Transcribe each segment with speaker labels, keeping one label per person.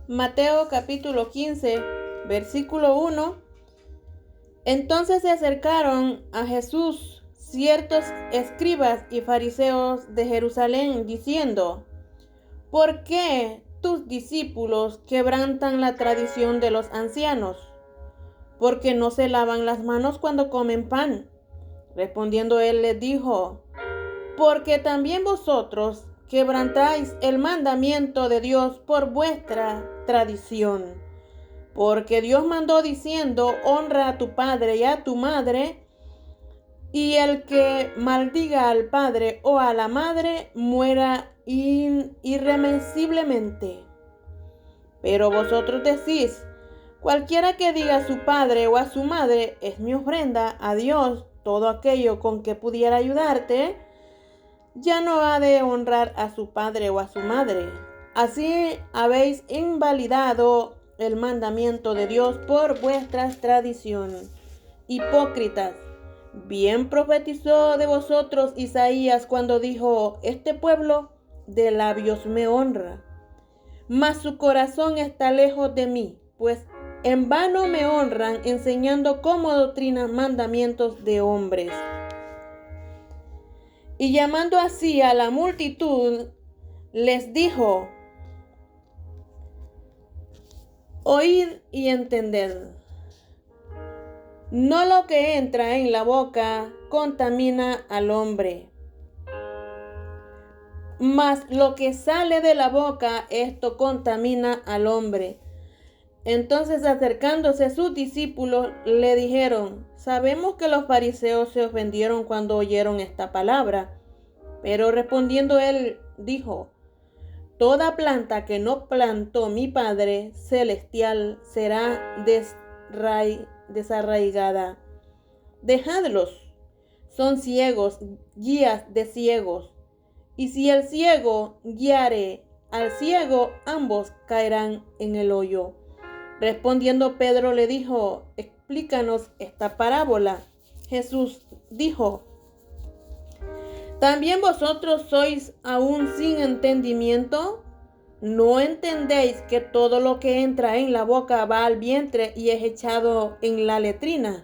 Speaker 1: Mateo capítulo 15, versículo 1. Entonces se acercaron a Jesús ciertos escribas y fariseos de Jerusalén, diciendo: ¿Por qué tus discípulos quebrantan la tradición de los ancianos? Porque no se lavan las manos cuando comen pan. Respondiendo él les dijo: porque también vosotros quebrantáis el mandamiento de Dios por vuestra tradición. Porque Dios mandó diciendo: honra a tu padre y a tu madre, y el que maldiga al padre o a la madre muera irremisiblemente. Pero vosotros decís: cualquiera que diga a su padre o a su madre, es mi ofrenda a Dios, todo aquello con que pudiera ayudarte, ya no ha de honrar a su padre o a su madre. Así habéis invalidado el mandamiento de Dios por vuestras tradiciones. Hipócritas, bien profetizó de vosotros Isaías cuando dijo: este pueblo de labios me honra, mas su corazón está lejos de mí, pues en vano me honran, enseñando como doctrina mandamientos de hombres. Y llamando así a la multitud, les dijo: oíd y entended. No lo que entra en la boca contamina al hombre, mas lo que sale de la boca, esto contamina al hombre. Entonces, acercándose sus discípulos, le dijeron: sabemos que los fariseos se ofendieron cuando oyeron esta palabra. Pero respondiendo él, dijo: toda planta que no plantó mi Padre Celestial será desarraigada. Dejadlos, son ciegos, guías de ciegos. Y si el ciego guiare al ciego, ambos caerán en el hoyo. Respondiendo Pedro le dijo: explícanos esta parábola. Jesús dijo: ¿también vosotros sois aún sin entendimiento? ¿No entendéis que todo lo que entra en la boca va al vientre y es echado en la letrina?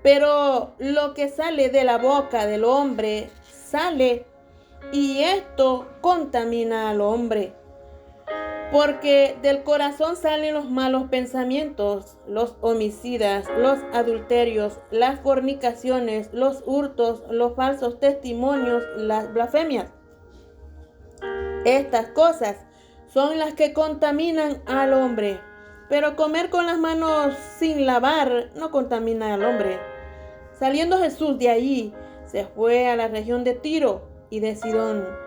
Speaker 1: Pero lo que sale de la boca del hombre sale, y esto contamina al hombre. Porque del corazón salen los malos pensamientos, los homicidas, los adulterios, las fornicaciones, los hurtos, los falsos testimonios, las blasfemias. Estas cosas son las que contaminan al hombre. Pero comer con las manos sin lavar no contamina al hombre. Saliendo Jesús de allí, se fue a la región de Tiro y de Sidón.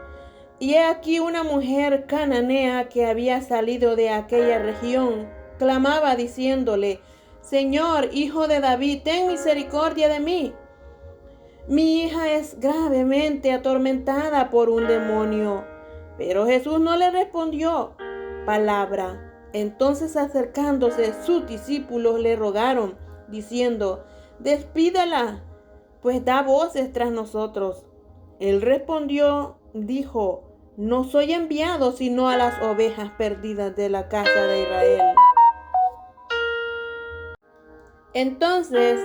Speaker 1: Y he aquí una mujer cananea que había salido de aquella región, clamaba diciéndole: Señor, hijo de David, ten misericordia de mí. Mi hija es gravemente atormentada por un demonio. Pero Jesús no le respondió palabra. Entonces, acercándose, sus discípulos le rogaron, diciendo: despídala, pues da voces tras nosotros. Él respondió, dijo: no soy enviado sino a las ovejas perdidas de la casa de Israel. Entonces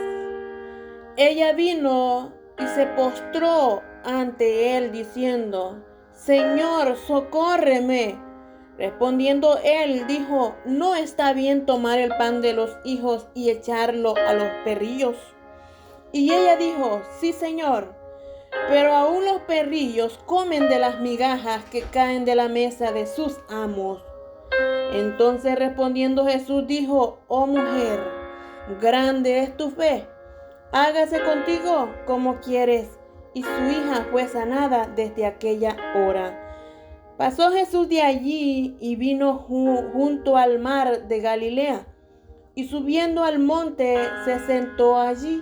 Speaker 1: ella vino y se postró ante él diciendo: Señor, socórreme. Respondiendo él, dijo: no está bien tomar el pan de los hijos y echarlo a los perrillos. Y ella dijo: sí, Señor, pero aún los perrillos comen de las migajas que caen de la mesa de sus amos. Entonces respondiendo Jesús dijo: oh mujer, grande es tu fe, hágase contigo como quieres. Y su hija fue sanada desde aquella hora. Pasó Jesús de allí y vino junto al mar de Galilea, y subiendo al monte se sentó allí.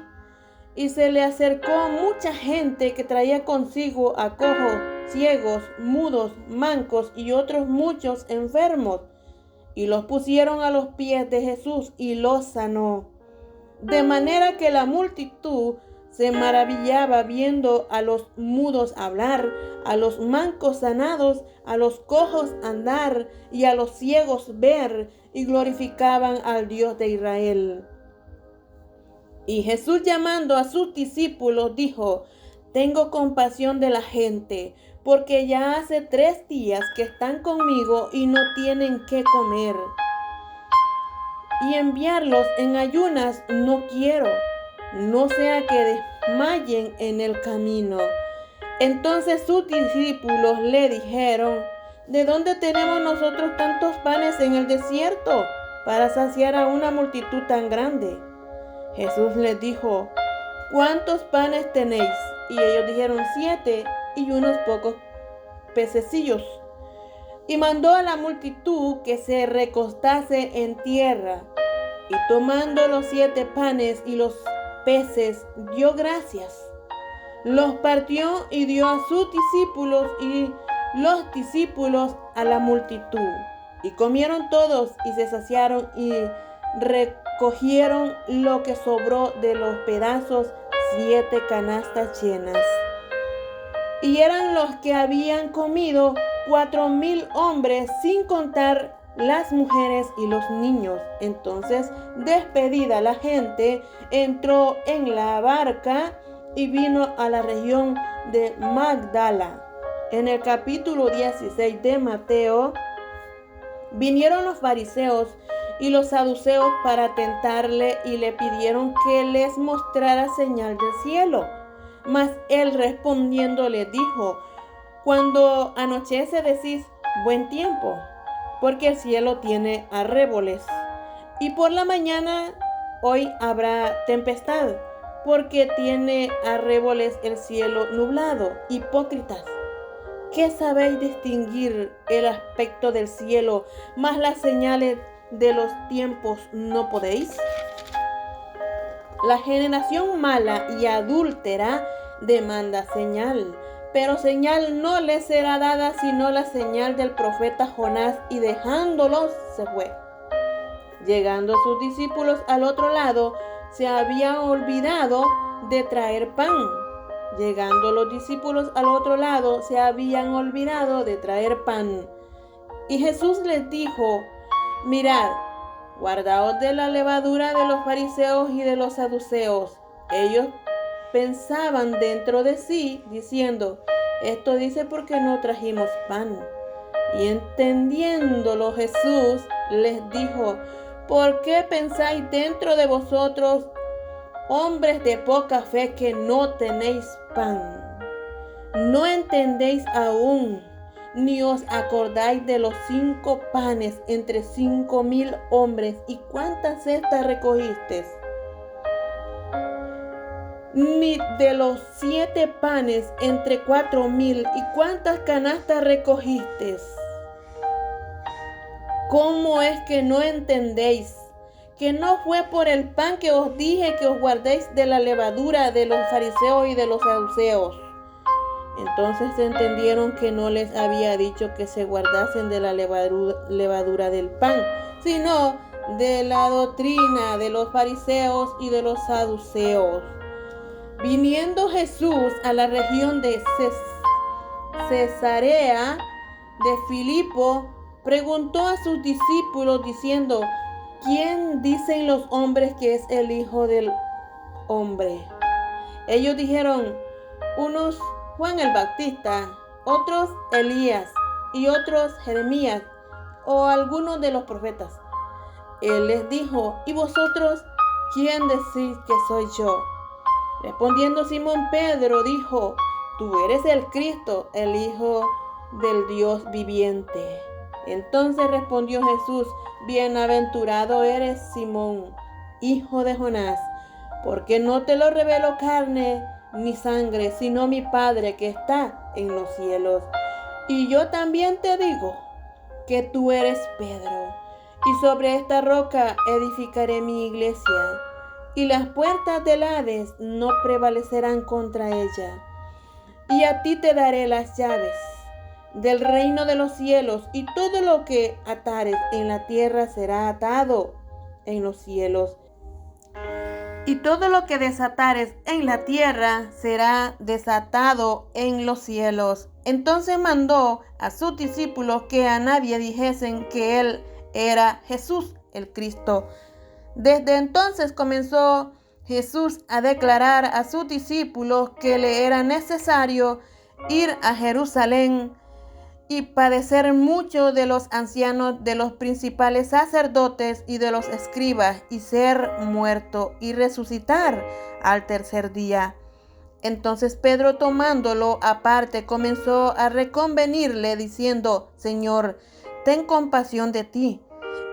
Speaker 1: Y se le acercó mucha gente que traía consigo a cojos, ciegos, mudos, mancos y otros muchos enfermos, y los pusieron a los pies de Jesús y los sanó. De manera que la multitud se maravillaba viendo a los mudos hablar, a los mancos sanados, a los cojos andar y a los ciegos ver, y glorificaban al Dios de Israel. Y Jesús, llamando a sus discípulos, dijo: tengo compasión de la gente, porque ya hace 3 días que están conmigo y no tienen qué comer. Y enviarlos en ayunas no quiero, no sea que desmayen en el camino. Entonces sus discípulos le dijeron: ¿de dónde tenemos nosotros tantos panes en el desierto para saciar a una multitud tan grande? Jesús les dijo: ¿cuántos panes tenéis? Y ellos dijeron: 7 y unos pocos pececillos. Y mandó a la multitud que se recostase en tierra. Y tomando los 7 panes y los peces, dio gracias. Los partió y dio a sus discípulos, y los discípulos a la multitud. Y comieron todos y se saciaron, y recogieron lo que sobró de los pedazos, 7 canastas llenas. Y eran los que habían comido 4,000 hombres, sin contar las mujeres y los niños. Entonces, despedida la gente, entró en la barca y vino a la región de Magdala. En el capítulo 16 de Mateo, vinieron los fariseos y los saduceos para tentarle, y le pidieron que les mostrara señal del cielo. Mas él respondiendo les dijo: cuando anochece decís buen tiempo, porque el cielo tiene arreboles, y por la mañana hoy habrá tempestad, porque tiene arreboles el cielo nublado. Hipócritas, ¿qué sabéis distinguir el aspecto del cielo, mas las señales de los tiempos no podéis? La generación mala y adúltera demanda señal, pero señal no le será dada sino la señal del profeta Jonás. Y dejándolos se fue. Llegando sus discípulos al otro lado, se habían olvidado de traer pan. Llegando los discípulos al otro lado, se habían olvidado de traer pan. Y Jesús les dijo: mirad, guardaos de la levadura de los fariseos y de los saduceos. Ellos pensaban dentro de sí, diciendo: esto dice porque no trajimos pan. Y entendiéndolo Jesús les dijo: ¿por qué pensáis dentro de vosotros, hombres de poca fe, que no tenéis pan? ¿No entendéis aún, ni os acordáis de los 5 panes entre 5,000 hombres, y cuántas cestas recogisteis? Ni de los 7 panes entre 4,000, y cuántas canastas recogisteis? ¿Cómo es que no entendéis que no fue por el pan que os dije que os guardéis de la levadura de los fariseos y de los saduceos? Entonces entendieron que no les había dicho que se guardasen de la levadura del pan, sino de la doctrina de los fariseos y de los saduceos. Viniendo Jesús a la región de Cesarea de Filipo, preguntó a sus discípulos diciendo: ¿quién dicen los hombres que es el Hijo del Hombre? Ellos dijeron: unos Juan el Bautista, otros Elías, y otros Jeremías, o algunos de los profetas. Él les dijo: ¿y vosotros quién decís que soy yo? Respondiendo Simón Pedro dijo: tú eres el Cristo, el Hijo del Dios viviente. Entonces respondió Jesús: bienaventurado eres, Simón, hijo de Jonás, porque no te lo reveló carne ni sangre, sino mi Padre que está en los cielos. Y yo también te digo que tú eres Pedro, y sobre esta roca edificaré mi iglesia, y las puertas del Hades no prevalecerán contra ella. Y a ti te daré las llaves del reino de los cielos, y todo lo que atares en la tierra será atado en los cielos, y todo lo que desatares en la tierra será desatado en los cielos. Entonces mandó a sus discípulos que a nadie dijesen que él era Jesús el Cristo. Desde entonces comenzó Jesús a declarar a sus discípulos que le era necesario ir a Jerusalén y padecer mucho de los ancianos, de los principales sacerdotes y de los escribas, y ser muerto y resucitar al tercer día. Entonces Pedro, tomándolo aparte, comenzó a reconvenirle diciendo: Señor, ten compasión de ti.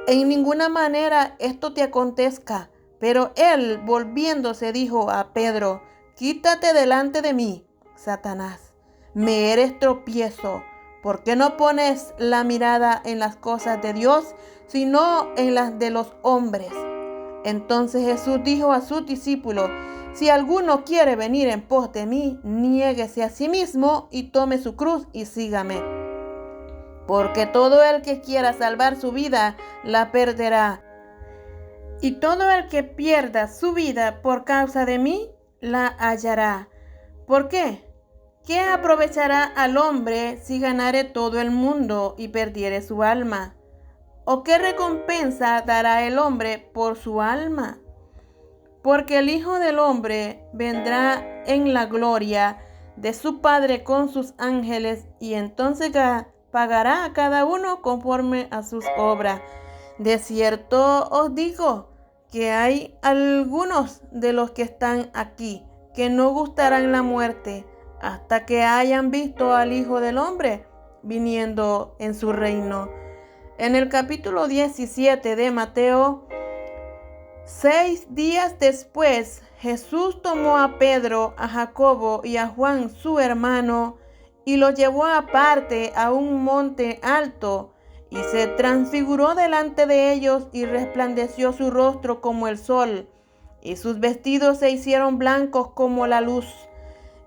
Speaker 1: En ninguna manera esto te acontezca. Pero él, volviéndose, dijo a Pedro: Quítate delante de mí, Satanás. Me eres tropiezo, ¿por qué no pones la mirada en las cosas de Dios, sino en las de los hombres? Entonces Jesús dijo a sus discípulos: Si alguno quiere venir en pos de mí, niéguese a sí mismo y tome su cruz y sígame. Porque todo el que quiera salvar su vida, la perderá. Y todo el que pierda su vida por causa de mí, la hallará. ¿Por qué? ¿Qué aprovechará al hombre si ganare todo el mundo y perdiere su alma? ¿O qué recompensa dará el hombre por su alma? Porque el Hijo del Hombre vendrá en la gloria de su Padre con sus ángeles, y entonces pagará a cada uno conforme a sus obras. De cierto os digo que hay algunos de los que están aquí que no gustarán la muerte hasta que hayan visto al Hijo del Hombre viniendo en su reino. En el capítulo 17 de Mateo, 6 días después, Jesús tomó a Pedro, a Jacobo y a Juan, su hermano, y los llevó aparte a un monte alto, y se transfiguró delante de ellos, y resplandeció su rostro como el sol, y sus vestidos se hicieron blancos como la luz.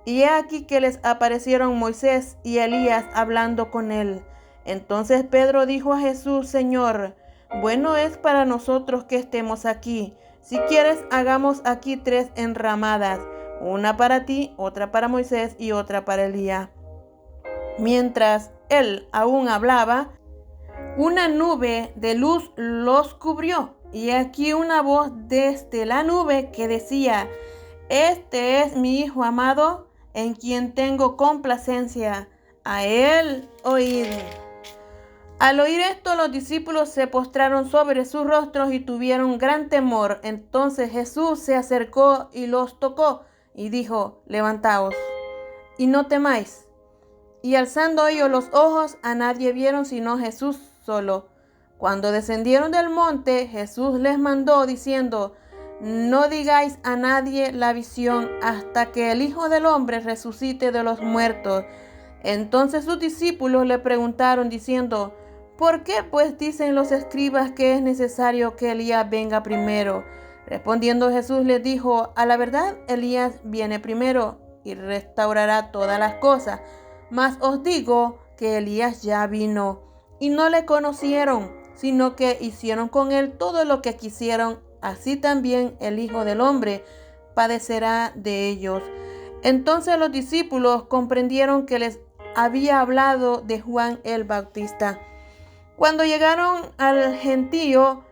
Speaker 1: Y he aquí que les aparecieron Moisés y Elías hablando con él. Entonces Pedro dijo a Jesús: Señor, bueno es para nosotros que estemos aquí. Si quieres, hagamos aquí 3 enramadas, una para ti, otra para Moisés y otra para Elías. Mientras él aún hablaba, una nube de luz los cubrió, y aquí una voz desde la nube que decía: Este es mi Hijo amado, en quien tengo complacencia, a él oíd. Al oír esto, los discípulos se postraron sobre sus rostros y tuvieron gran temor. Entonces Jesús se acercó y los tocó y dijo: Levantaos y no temáis. Y alzando ellos los ojos, a nadie vieron sino Jesús solo. Cuando descendieron del monte, Jesús les mandó diciendo: No digáis a nadie la visión hasta que el Hijo del Hombre resucite de los muertos. Entonces sus discípulos le preguntaron diciendo: ¿Por qué pues dicen los escribas que es necesario que Elías venga primero? Respondiendo Jesús les dijo: A la verdad, Elías viene primero y restaurará todas las cosas. Mas os digo que Elías ya vino y no le conocieron, sino que hicieron con él todo lo que quisieron. Así también el Hijo del Hombre padecerá de ellos. Entonces los discípulos comprendieron que les había hablado de Juan el Bautista. Cuando llegaron al gentío,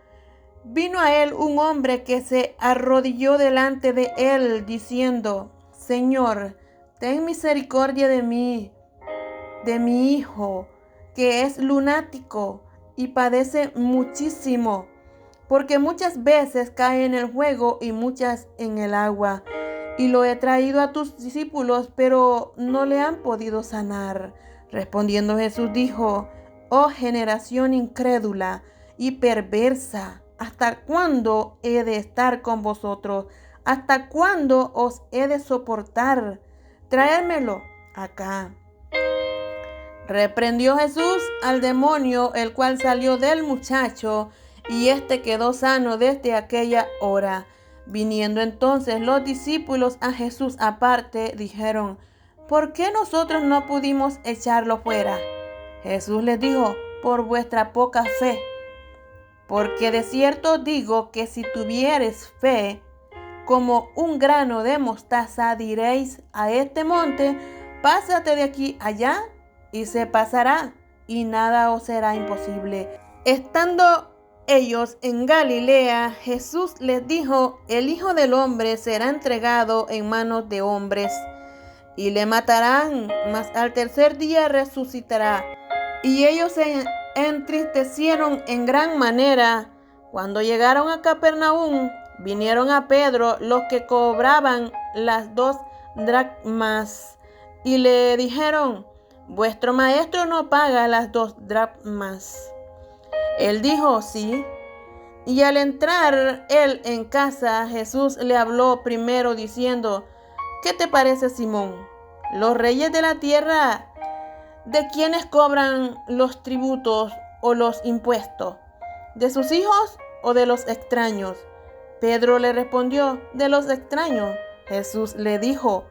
Speaker 1: vino a él un hombre que se arrodilló delante de él, diciendo: Señor, ten misericordia de mí, de mi hijo, que es lunático y padece muchísimo, porque muchas veces cae en el fuego y muchas en el agua. Y lo he traído a tus discípulos, pero no le han podido sanar. Respondiendo Jesús dijo: Oh generación incrédula y perversa, ¿hasta cuándo he de estar con vosotros? ¿Hasta cuándo os he de soportar? Traédmelo acá. Reprendió Jesús al demonio, el cual salió del muchacho, y éste quedó sano desde aquella hora. Viniendo entonces los discípulos a Jesús aparte, dijeron: ¿Por qué nosotros no pudimos echarlo fuera? Jesús les dijo: Por vuestra poca fe. Porque de cierto digo que si tuvieres fe, como un grano de mostaza, diréis a este monte, pásate de aquí allá, y se pasará, y nada os será imposible. Estando ellos en Galilea, Jesús les dijo: el Hijo del Hombre será entregado en manos de hombres, y le matarán, mas al tercer día resucitará. Y ellos se entristecieron en gran manera. Cuando llegaron a Capernaum, vinieron a Pedro los que cobraban las 2 dracmas, y le dijeron: vuestro maestro no paga las 2 dracmas. Él dijo: sí. Y al entrar él en casa, Jesús le habló primero diciendo: ¿qué te parece, Simón? Los reyes de la tierra, ¿de quiénes cobran los tributos o los impuestos? ¿De sus hijos o de los extraños? Pedro le respondió: de los extraños. Jesús le dijo: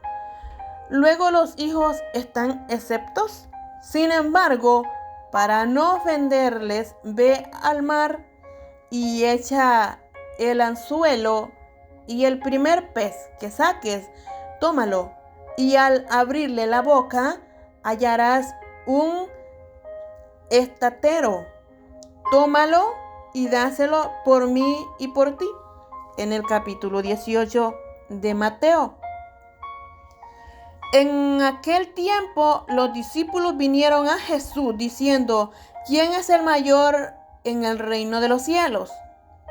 Speaker 1: ¿luego los hijos están exceptos? Sin embargo, para no ofenderles, ve al mar y echa el anzuelo, y el primer pez que saques, tómalo, y al abrirle la boca hallarás un estatero. Tómalo y dáselo por mí y por ti. En el capítulo 18 de Mateo. En aquel tiempo los discípulos vinieron a Jesús diciendo: ¿quién es el mayor en el reino de los cielos?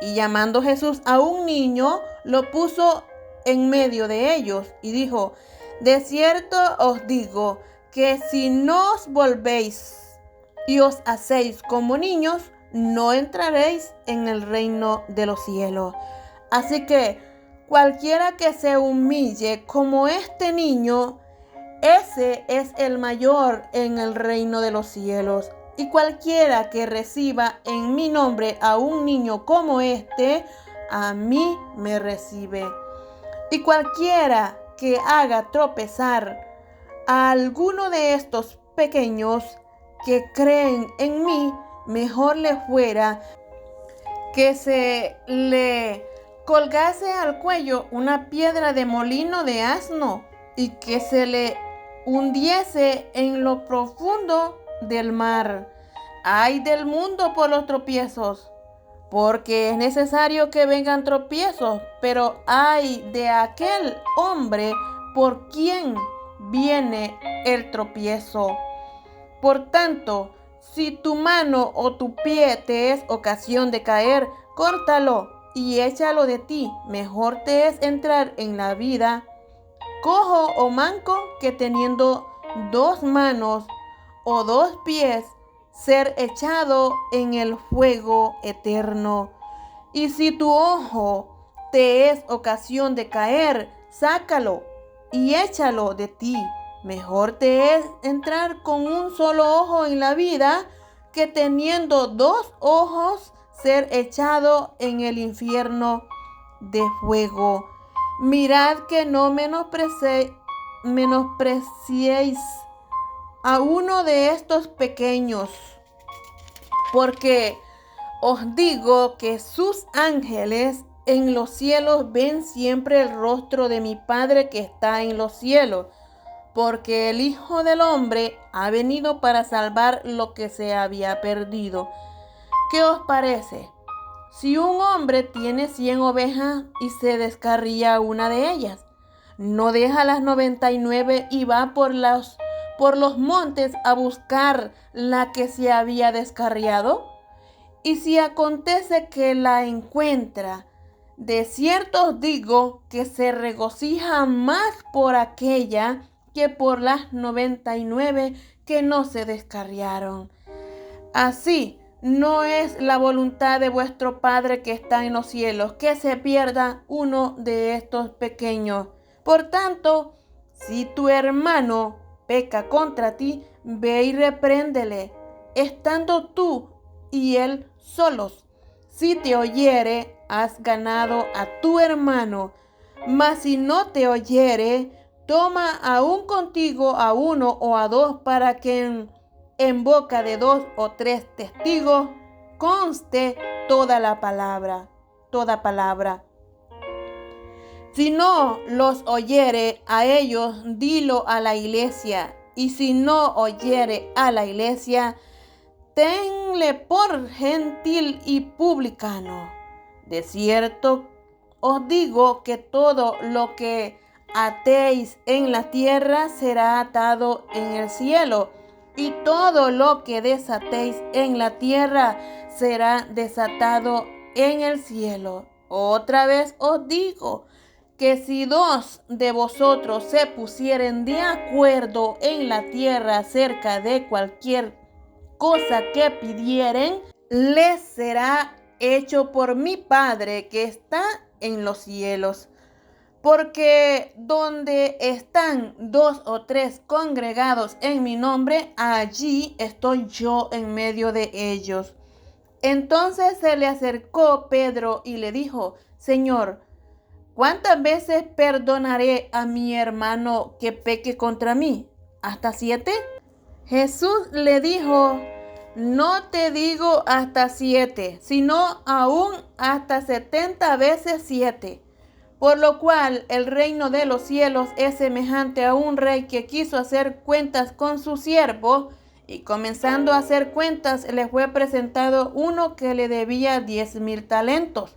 Speaker 1: Y llamando Jesús a un niño, lo puso en medio de ellos y dijo: de cierto os digo que si no os volvéis y os hacéis como niños, no entraréis en el reino de los cielos. Así que cualquiera que se humille como este niño, ese es el mayor en el reino de los cielos. Y cualquiera que reciba en mi nombre a un niño como este, a mí me recibe. Y cualquiera que haga tropezar a alguno de estos pequeños que creen en mí, mejor le fuera que se le colgase al cuello una piedra de molino de asno y que se le hundiese en lo profundo del mar. Ay del mundo por los tropiezos, porque es necesario que vengan tropiezos, pero ay de aquel hombre por quien viene el tropiezo. Por tanto, si tu mano o tu pie te es ocasión de caer, córtalo y échalo de ti. Mejor te es entrar en la vida cojo o manco que teniendo 2 manos o 2 pies ser echado en el fuego eterno. Y si tu ojo te es ocasión de caer, sácalo y échalo de ti. Mejor te es entrar con un solo ojo en la vida que teniendo 2 ojos ser echado en el infierno de fuego. Mirad que no menospreciéis a uno de estos pequeños, porque os digo que sus ángeles en los cielos ven siempre el rostro de mi Padre que está en los cielos, porque el Hijo del Hombre ha venido para salvar lo que se había perdido. ¿Qué os parece? Si un hombre tiene 100 ovejas y se descarría una de ellas, ¿no deja las 99 y va por los montes a buscar la que se había descarriado? Y si acontece que la encuentra, de cierto os digo que se regocija más por aquella que por las 99 que no se descarriaron. Así, no es la voluntad de vuestro Padre que está en los cielos que se pierda uno de estos pequeños. Por tanto, si tu hermano peca contra ti, ve y repréndele, estando tú y él solos. Si te oyere, has ganado a tu hermano. Mas si no te oyere, toma aún contigo a 1 o a 2 para que en boca de 2 o 3 testigos conste toda palabra. Si no los oyere a ellos, dilo a la iglesia. Y si no oyere a la iglesia, tenle por gentil y publicano. De cierto os digo que todo lo que atéis en la tierra será atado en el cielo, y todo lo que desatéis en la tierra será desatado en el cielo. Otra vez os digo que si dos de vosotros se pusieren de acuerdo en la tierra acerca de cualquier cosa que pidieren, les será hecho por mi Padre que está en los cielos. Porque donde están 2 o 3 congregados en mi nombre, allí estoy yo en medio de ellos. Entonces se le acercó Pedro y le dijo: Señor, ¿cuántas veces perdonaré a mi hermano que peque contra mí? ¿Hasta 7? Jesús le dijo: no te digo hasta 7, sino aún hasta 70 veces 7. Por lo cual el reino de los cielos es semejante a un rey que quiso hacer cuentas con su siervo, y comenzando a hacer cuentas le fue presentado uno que le debía 10,000 talentos.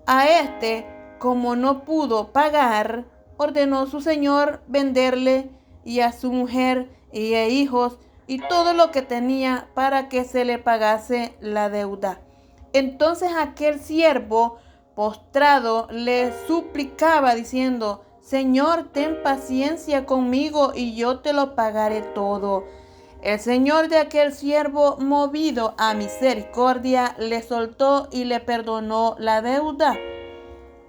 Speaker 1: A este, como no pudo pagar, ordenó su señor venderle, y a su mujer y a hijos y todo lo que tenía, para que se le pagase la deuda. Entonces aquel siervo, postrado, le suplicaba diciendo: Señor, ten paciencia conmigo y yo te lo pagaré todo. El señor de aquel siervo, movido a misericordia, le soltó y le perdonó la deuda.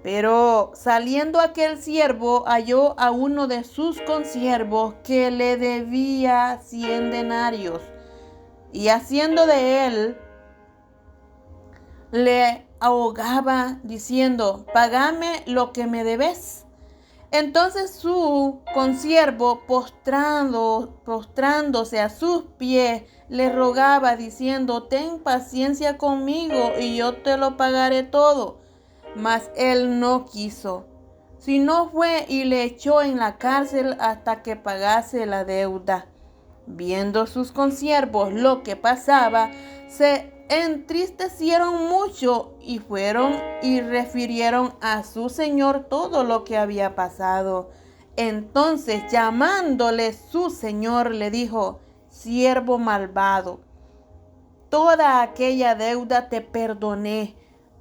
Speaker 1: Pero saliendo aquel siervo, halló a uno de sus consiervos que le debía 100 denarios, y haciendo de él, le ahogaba diciendo: págame lo que me debes. Entonces su consiervo, postrándose a sus pies, le rogaba diciendo: ten paciencia conmigo y yo te lo pagaré todo. Mas él no quiso, sino fue y le echó en la cárcel hasta que pagase la deuda. Viendo sus consiervos lo que pasaba, se entristecieron mucho y fueron y refirieron a su señor todo lo que había pasado. Entonces, llamándole su señor, le dijo: siervo malvado, toda aquella deuda te perdoné,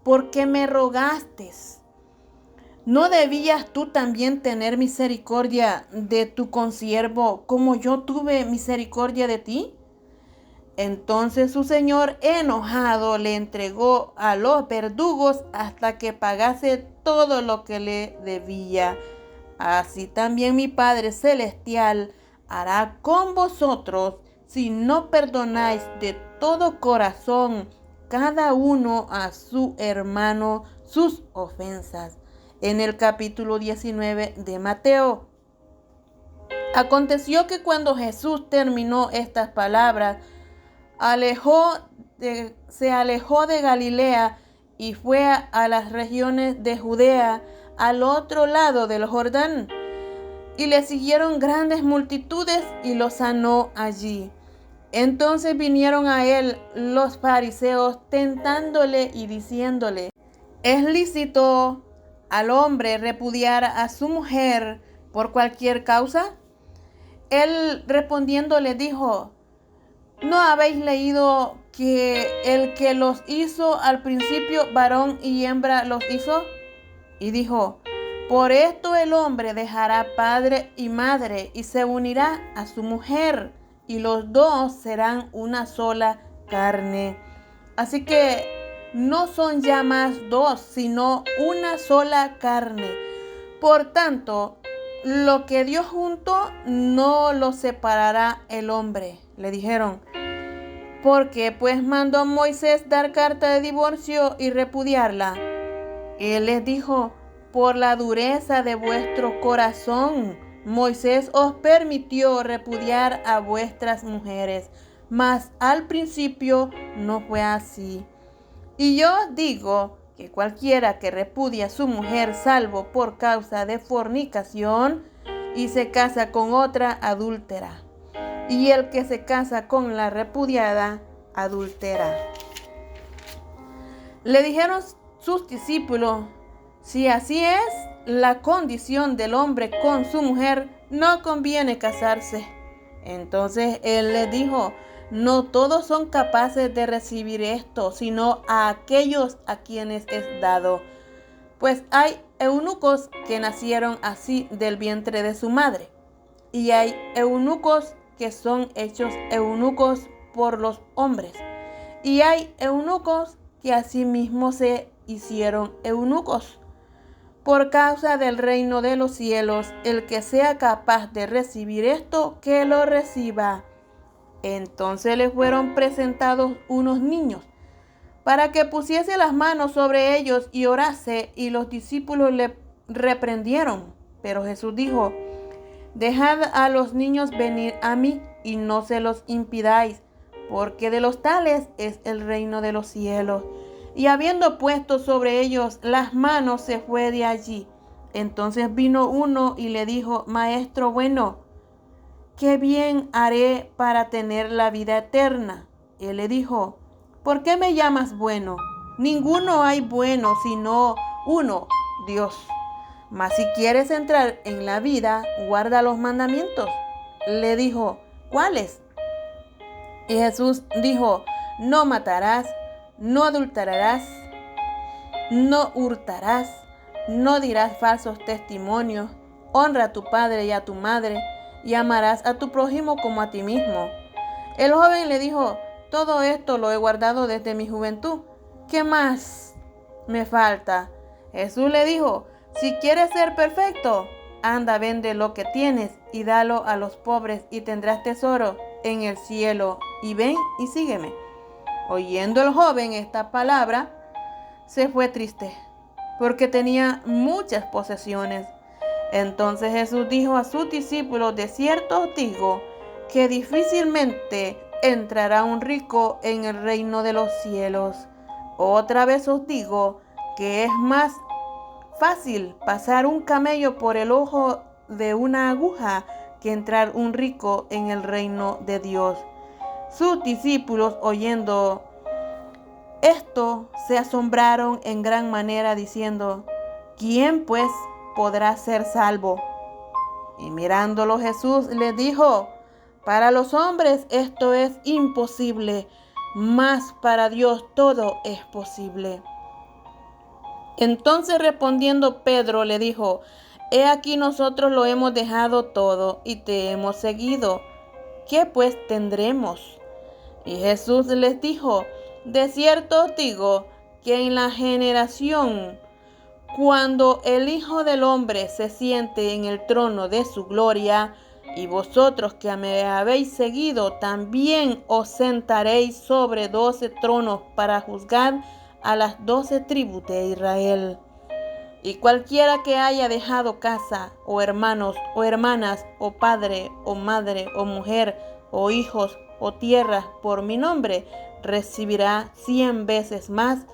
Speaker 1: porque me rogaste. ¿No debías tú también tener misericordia de tu consiervo, como yo tuve misericordia de ti? Entonces su señor, enojado, le entregó a los verdugos hasta que pagase todo lo que le debía. Así también mi Padre Celestial hará con vosotros, si no perdonáis de todo corazón cada uno a su hermano sus ofensas. En el capítulo 19 de Mateo. Aconteció que cuando Jesús terminó estas palabras, se alejó de Galilea y fue a las regiones de Judea, al otro lado del Jordán. Y le siguieron grandes multitudes y lo sanó allí. Entonces vinieron a él los fariseos tentándole y diciéndole: ¿es lícito al hombre repudiar a su mujer por cualquier causa? Él respondiendo le dijo: ¿no habéis leído que el que los hizo al principio varón y hembra los hizo? Y dijo: por esto el hombre dejará padre y madre y se unirá a su mujer, y los dos serán una sola carne. Así que no son ya más dos, sino una sola carne. Por tanto, lo que Dios juntó, no lo separará el hombre. Le dijeron: ¿por qué pues mandó Moisés dar carta de divorcio y repudiarla? Él les dijo: por la dureza de vuestro corazón, Moisés os permitió repudiar a vuestras mujeres, mas al principio no fue así. Y yo digo que cualquiera que repudia a su mujer salvo por causa de fornicación y se casa con otra adúltera, y el que se casa con la repudiada adúltera. Le dijeron sus discípulos: si así es la condición del hombre con su mujer, no conviene casarse. Entonces él les dijo: no todos son capaces de recibir esto, sino a aquellos a quienes es dado. Pues hay eunucos que nacieron así del vientre de su madre, y hay eunucos que son hechos eunucos por los hombres, y hay eunucos que asimismo se hicieron eunucos. Por causa del reino de los cielos, el que sea capaz de recibir esto, que lo reciba. Entonces le fueron presentados unos niños, para que pusiese las manos sobre ellos y orase, y los discípulos le reprendieron. Pero Jesús dijo: dejad a los niños venir a mí, y no se los impidáis, porque de los tales es el reino de los cielos. Y habiendo puesto sobre ellos las manos, se fue de allí. Entonces vino uno y le dijo: Maestro bueno, ¿qué bien haré para tener la vida eterna? Él le dijo: ¿por qué me llamas bueno? Ninguno hay bueno sino uno, Dios. Mas si quieres entrar en la vida, guarda los mandamientos. Le dijo: ¿cuáles? Y Jesús dijo: no matarás, no adulterarás, no hurtarás, no dirás falsos testimonios, honra a tu padre y a tu madre, y amarás a tu prójimo como a ti mismo. El joven le dijo: todo esto lo he guardado desde mi juventud. ¿Qué más me falta? Jesús le dijo: si quieres ser perfecto, anda, vende lo que tienes y dalo a los pobres, y tendrás tesoro en el cielo, y ven y sígueme. Oyendo el joven esta palabra, se fue triste, porque tenía muchas posesiones. Entonces Jesús dijo a sus discípulos: de cierto os digo que difícilmente entrará un rico en el reino de los cielos. Otra vez os digo que es más fácil pasar un camello por el ojo de una aguja que entrar un rico en el reino de Dios. Sus discípulos, oyendo esto, se asombraron en gran manera, diciendo: ¿quién pues podrá ser salvo? Y mirándolo Jesús les dijo: para los hombres esto es imposible, mas para Dios todo es posible. Entonces respondiendo Pedro le dijo: he aquí nosotros lo hemos dejado todo y te hemos seguido. ¿Qué pues tendremos? Y Jesús les dijo: de cierto os digo que en la generación, cuando el Hijo del Hombre se siente en el trono de su gloria, y vosotros que me habéis seguido, también os sentaréis sobre 12 tronos para juzgar a las 12 tribus de Israel. Y cualquiera que haya dejado casa, o hermanos, o hermanas, o padre, o madre, o mujer, o hijos, o tierras, por mi nombre, recibirá 100 veces más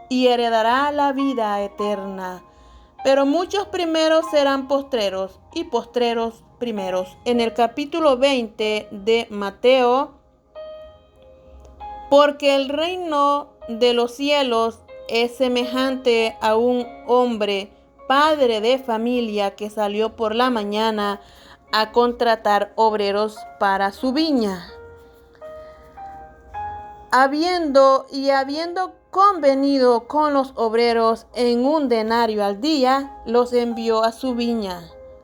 Speaker 1: y heredará la vida eterna. Pero muchos primeros serán postreros, y postreros primeros. En el capítulo 20 de Mateo: porque el reino de los cielos es semejante a un hombre, padre de familia, que salió por la mañana a contratar obreros para su viña. Habiendo convenido con los obreros en 1 denario al día, los envió a su viña.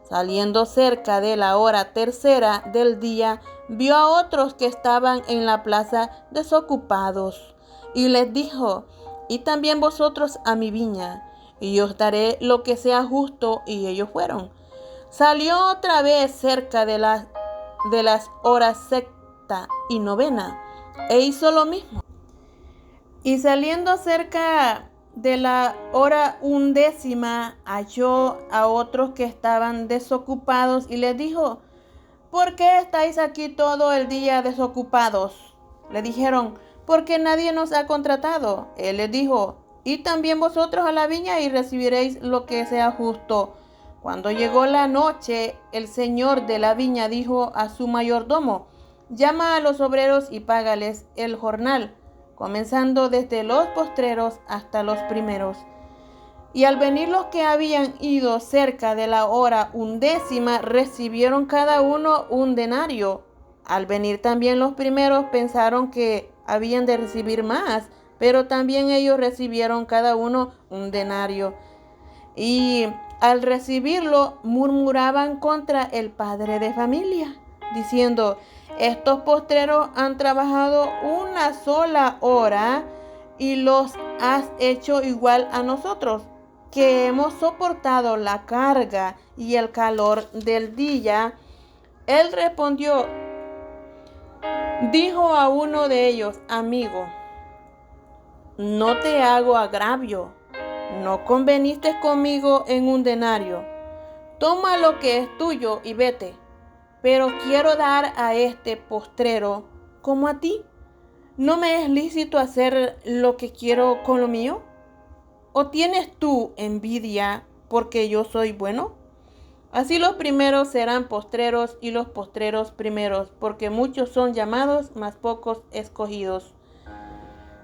Speaker 1: Saliendo cerca de la hora tercera del día, vio a otros que estaban en la plaza desocupados, y les dijo: id también vosotros a mi viña, y os daré lo que sea justo. Y ellos fueron. Salió otra vez cerca de las horas sexta y novena, e hizo lo mismo. Y saliendo cerca de la hora 11, halló a otros que estaban desocupados, y les dijo: ¿por qué estáis aquí todo el día desocupados? Le dijeron: porque nadie nos ha contratado. Él les dijo: y también vosotros a la viña y recibiréis lo que sea justo. Cuando llegó la noche, el señor de la viña dijo a su mayordomo: llama a los obreros y págales el jornal, comenzando desde los postreros hasta los primeros. Y al venir los que habían ido cerca de la hora 11, recibieron cada uno un denario. Al venir también los primeros, pensaron que habían de recibir más, pero también ellos recibieron cada uno un denario. Y al recibirlo, murmuraban contra el padre de familia, diciendo: estos postreros han trabajado una sola hora y los has hecho igual a nosotros, que hemos soportado la carga y el calor del día. Él respondió, dijo a uno de ellos: amigo, no te hago agravio, no conveniste conmigo en un denario. Toma lo que es tuyo y vete. Pero quiero dar a este postrero como a ti. ¿No me es lícito hacer lo que quiero con lo mío? ¿O tienes tú envidia porque yo soy bueno? Así los primeros serán postreros y los postreros primeros, porque muchos son llamados, mas pocos escogidos.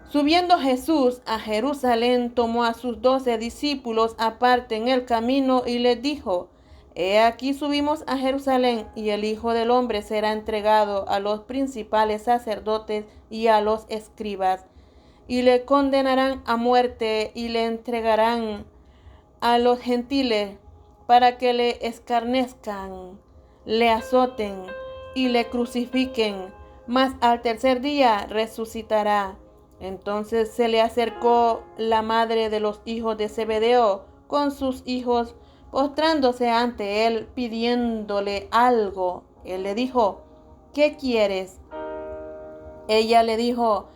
Speaker 1: Subiendo Jesús a Jerusalén, tomó a sus 12 discípulos aparte en el camino y les dijo: he aquí subimos a Jerusalén, y el Hijo del Hombre será entregado a los principales sacerdotes y a los escribas, y le condenarán a muerte y le entregarán a los gentiles para que le escarnezcan, le azoten y le crucifiquen, mas al tercer día resucitará. Entonces se le acercó la madre de los hijos de Zebedeo con sus hijos, postrándose ante él, pidiéndole algo. Él le dijo: ¿qué quieres? Ella le dijo: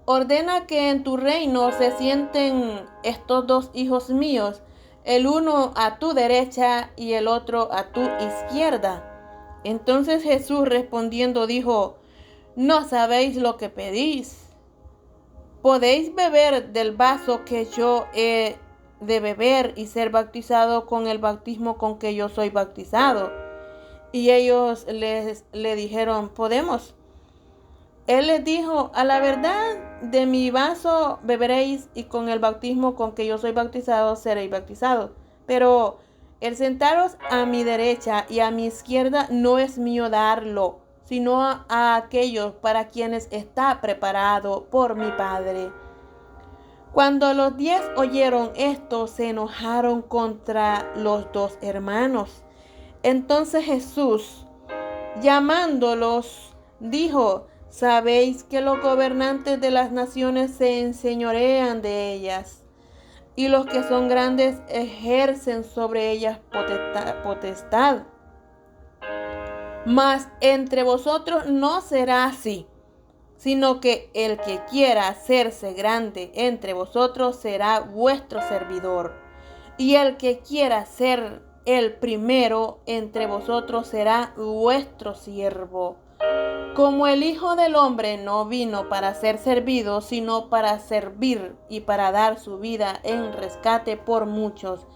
Speaker 1: ordena que en tu reino se sienten estos 2 hijos míos, el uno a tu derecha y el otro a tu izquierda. Entonces Jesús respondiendo dijo: no sabéis lo que pedís. ¿Podéis beber del vaso que yo he de beber y ser bautizado con el bautismo con que yo soy bautizado? Y ellos le dijeron: podemos. Él les dijo: a la verdad, de mi vaso beberéis, y con el bautismo con que yo soy bautizado seréis bautizados. Pero el sentaros a mi derecha y a mi izquierda no es mío darlo, sino a aquellos para quienes está preparado por mi Padre. Cuando los 10 oyeron esto, se enojaron contra los 2 hermanos. Entonces Jesús, llamándolos, dijo: sabéis que los gobernantes de las naciones se enseñorean de ellas, y los que son grandes ejercen sobre ellas potestad. Mas entre vosotros no será así, sino que el que quiera hacerse grande entre vosotros será vuestro servidor, y el que quiera ser el primero entre vosotros será vuestro siervo. Como el Hijo del Hombre no vino para ser servido, sino para servir y para dar su vida en rescate por muchos.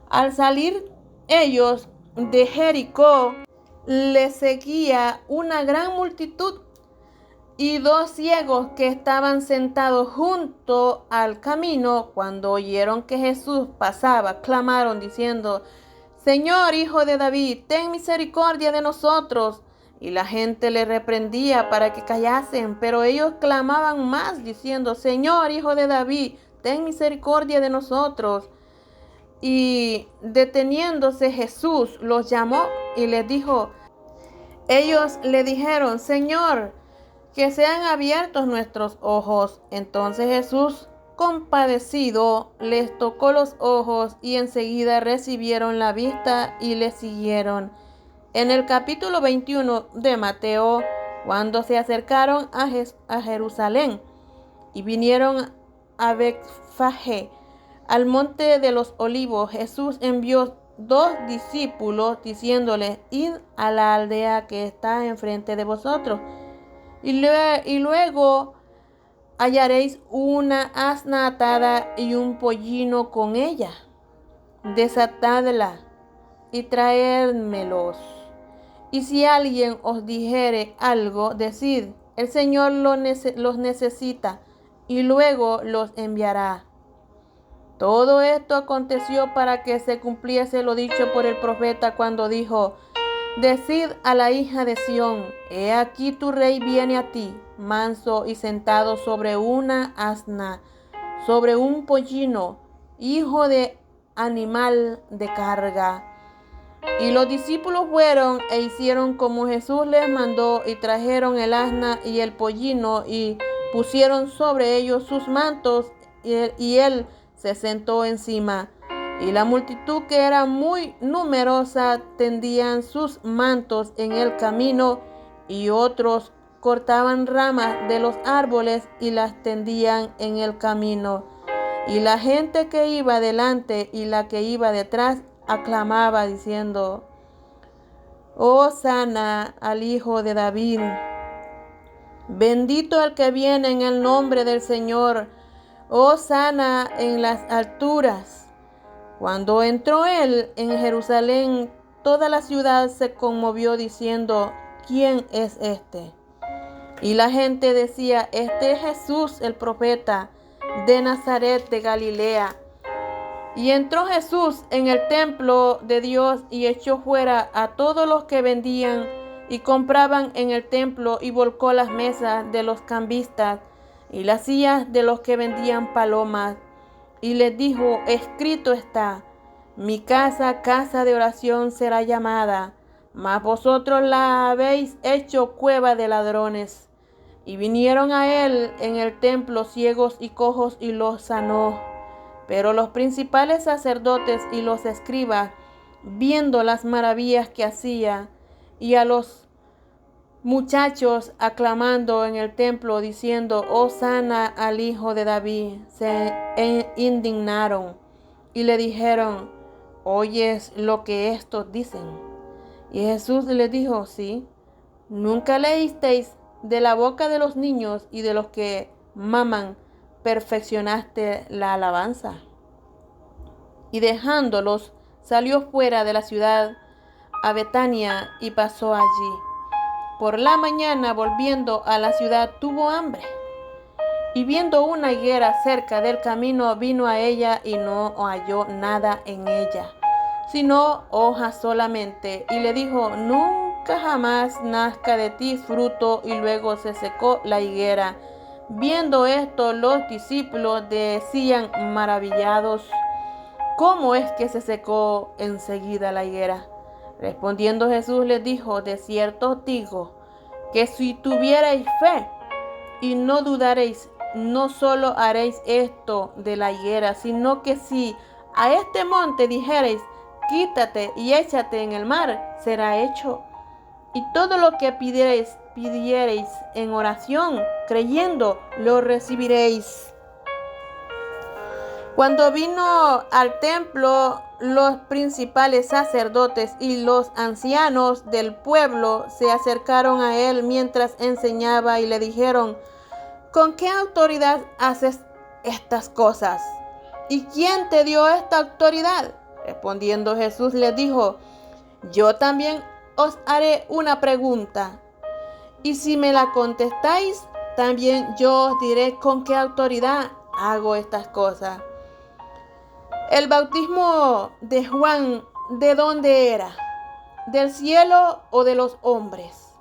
Speaker 1: Al salir ellos de Jericó, les seguía una gran multitud, y 2 ciegos que estaban sentados junto al camino, cuando oyeron que Jesús pasaba, clamaron diciendo: Señor, Hijo de David, ten misericordia de nosotros. Y la gente le reprendía para que callasen, pero ellos clamaban más diciendo: Señor, Hijo de David, ten misericordia de nosotros. Y deteniéndose Jesús los llamó y les dijo: ellos le dijeron: Señor, que sean abiertos nuestros ojos. Entonces Jesús, compadecido, les tocó los ojos, y enseguida recibieron la vista y le siguieron. En el capítulo 21 de Mateo, cuando se acercaron a Jerusalén y vinieron a Betfagé, al monte de los olivos, Jesús envió 2 discípulos diciéndoles: id a la aldea que está enfrente de vosotros, y luego hallaréis una asna atada y un pollino con ella. Desatadla y traédmelos. Y si alguien os dijere algo, decid, el Señor los necesita, y luego los enviará. Todo esto aconteció para que se cumpliese lo dicho por el profeta cuando dijo, decid a la hija de Sión, he aquí tu rey viene a ti, manso y sentado sobre una asna, sobre un pollino, hijo de animal de carga. Y los discípulos fueron e hicieron como Jesús les mandó, y trajeron el asna y el pollino, y pusieron sobre ellos sus mantos, y él se sentó encima. Y la multitud, que era muy numerosa, tendían sus mantos en el camino, y otros cortaban ramas de los árboles y las tendían en el camino. Y la gente que iba delante y la que iba detrás aclamaba diciendo, Hosana al Hijo de David, bendito el que viene en el nombre del Señor, Hosana en las alturas. Cuando entró él en Jerusalén, toda la ciudad se conmovió diciendo, ¿quién es este? Y la gente decía, este es Jesús el profeta de Nazaret de Galilea. Y entró Jesús en el templo de Dios y echó fuera a todos los que vendían y compraban en el templo, y volcó las mesas de los cambistas y las sillas de los que vendían palomas. Y les dijo, escrito está, mi casa, casa de oración será llamada, mas vosotros la habéis hecho cueva de ladrones. Y vinieron a él en el templo ciegos y cojos y los sanó. Pero los principales sacerdotes y los escribas, viendo las maravillas que hacía, y a los muchachos aclamando en el templo, diciendo, Hosana al Hijo de David, se indignaron y le dijeron, ¿oyes lo que estos dicen? Y Jesús les dijo, sí, ¿nunca leísteis de la boca de los niños y de los que maman perfeccionaste la alabanza? Y dejándolos, salió fuera de la ciudad a Betania y pasó allí. Por la mañana, volviendo a la ciudad, tuvo hambre. Y viendo una higuera cerca del camino, vino a ella y no halló nada en ella, sino hojas solamente. Y le dijo, nunca jamás nazca de ti fruto. Y luego se secó la higuera. Viendo esto, los discípulos decían maravillados, ¿cómo es que se secó enseguida la higuera? Respondiendo Jesús les dijo, de cierto os digo, que si tuvierais fe y no dudaréis, no solo haréis esto de la higuera, sino que si a este monte dijereis, quítate y échate en el mar, será hecho. Y todo lo que pidiereis en oración, creyendo, lo recibiréis. Cuando vino al templo, los principales sacerdotes y los ancianos del pueblo se acercaron a él mientras enseñaba y le dijeron, ¿con qué autoridad haces estas cosas? ¿Y quién te dio esta autoridad? Respondiendo Jesús les dijo, yo también os haré una pregunta, y si me la contestáis, también yo os diré con qué autoridad hago estas cosas. El bautismo de Juan, ¿de dónde era? ¿Del cielo o de los hombres?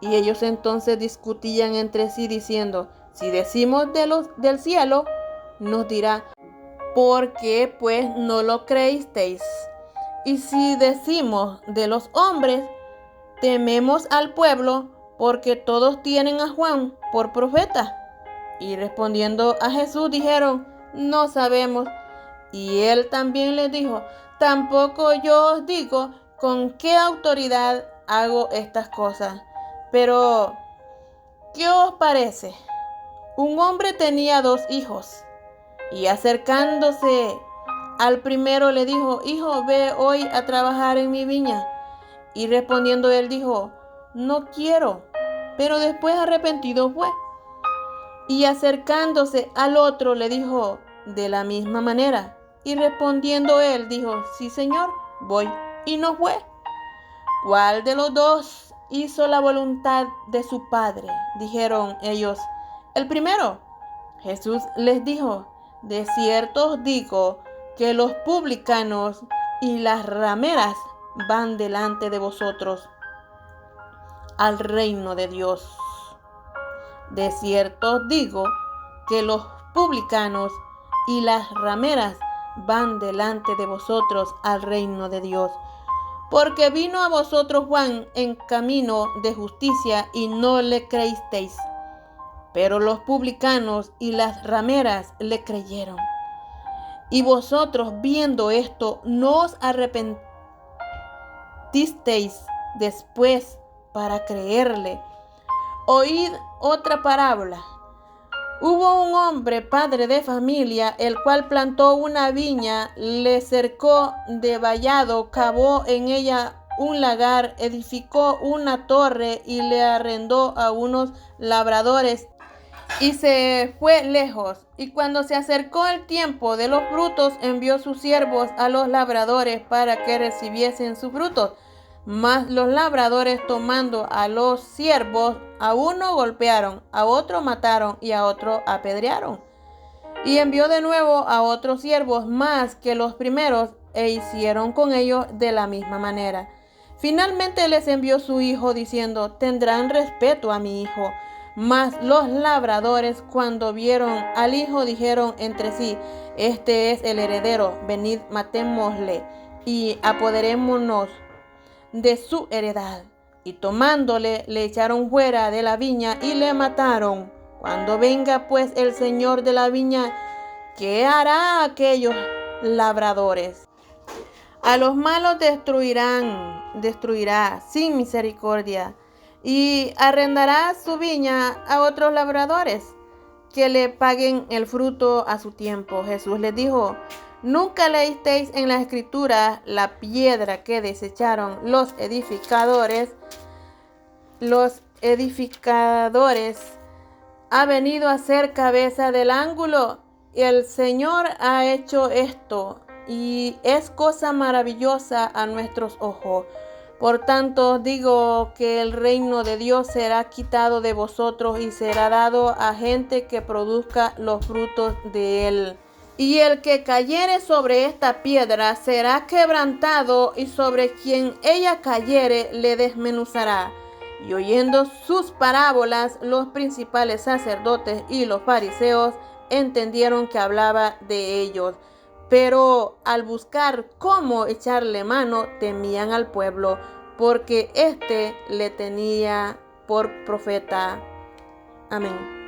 Speaker 1: Y ellos entonces discutían entre sí diciendo, si decimos del cielo, nos dirá, ¿por qué pues no lo creísteis? Y si decimos de los hombres, tememos al pueblo, porque todos tienen a Juan por profeta. Y respondiendo a Jesús dijeron, no sabemos. Y él también les dijo, tampoco yo os digo con qué autoridad hago estas cosas. Pero, ¿qué os parece? Un hombre tenía 2 hijos, y acercándose al primero le dijo, hijo, ve hoy a trabajar en mi viña. Y respondiendo él dijo, no quiero, pero después arrepentido fue. Y acercándose al otro le dijo, de la misma manera. Y respondiendo él, dijo, sí, Señor, voy. Y no fue. ¿Cuál de los dos hizo la voluntad de su padre? Dijeron ellos, el primero. Jesús les dijo, de cierto os digo que los publicanos y las rameras van delante de vosotros al reino de Dios. De cierto os digo que los publicanos y las rameras van delante de vosotros al reino de Dios. Porque vino a vosotros Juan en camino de justicia y no le creísteis, pero los publicanos y las rameras le creyeron. Y vosotros, viendo esto, no os arrepentisteis después para creerle. Oíd otra parábola. Hubo un hombre, padre de familia, el cual plantó una viña, le cercó de vallado, cavó en ella un lagar, edificó una torre y le arrendó a unos labradores y se fue lejos. Y cuando se acercó el tiempo de los frutos, envió sus siervos a los labradores para que recibiesen sus frutos. Mas los labradores, tomando a los siervos, a uno golpearon, a otro mataron y a otro apedrearon. Y envió de nuevo a otros siervos más que los primeros, e hicieron con ellos de la misma manera. Finalmente les envió su hijo, diciendo, tendrán respeto a mi hijo. Mas los labradores, cuando vieron al hijo, dijeron entre sí, este es el heredero, venid, matémosle y apoderémonos de su heredad. Y tomándole, le echaron fuera de la viña y le mataron. Cuando venga pues el señor de la viña, ¿qué hará a aquellos labradores? A los malos destruirá sin misericordia, y arrendará su viña a otros labradores, que le paguen el fruto a su tiempo. Jesús les dijo, ¿nunca leísteis en la Escritura la piedra que desecharon los edificadores? Los edificadores ha venido a ser cabeza del ángulo, y el Señor ha hecho esto, y es cosa maravillosa a nuestros ojos. Por tanto, digo que el reino de Dios será quitado de vosotros y será dado a gente que produzca los frutos de él. Y el que cayere sobre esta piedra será quebrantado, y sobre quien ella cayere le desmenuzará. Y oyendo sus parábolas, los principales sacerdotes y los fariseos entendieron que hablaba de ellos. Pero al buscar cómo echarle mano, temían al pueblo, porque éste le tenía por profeta. Amén.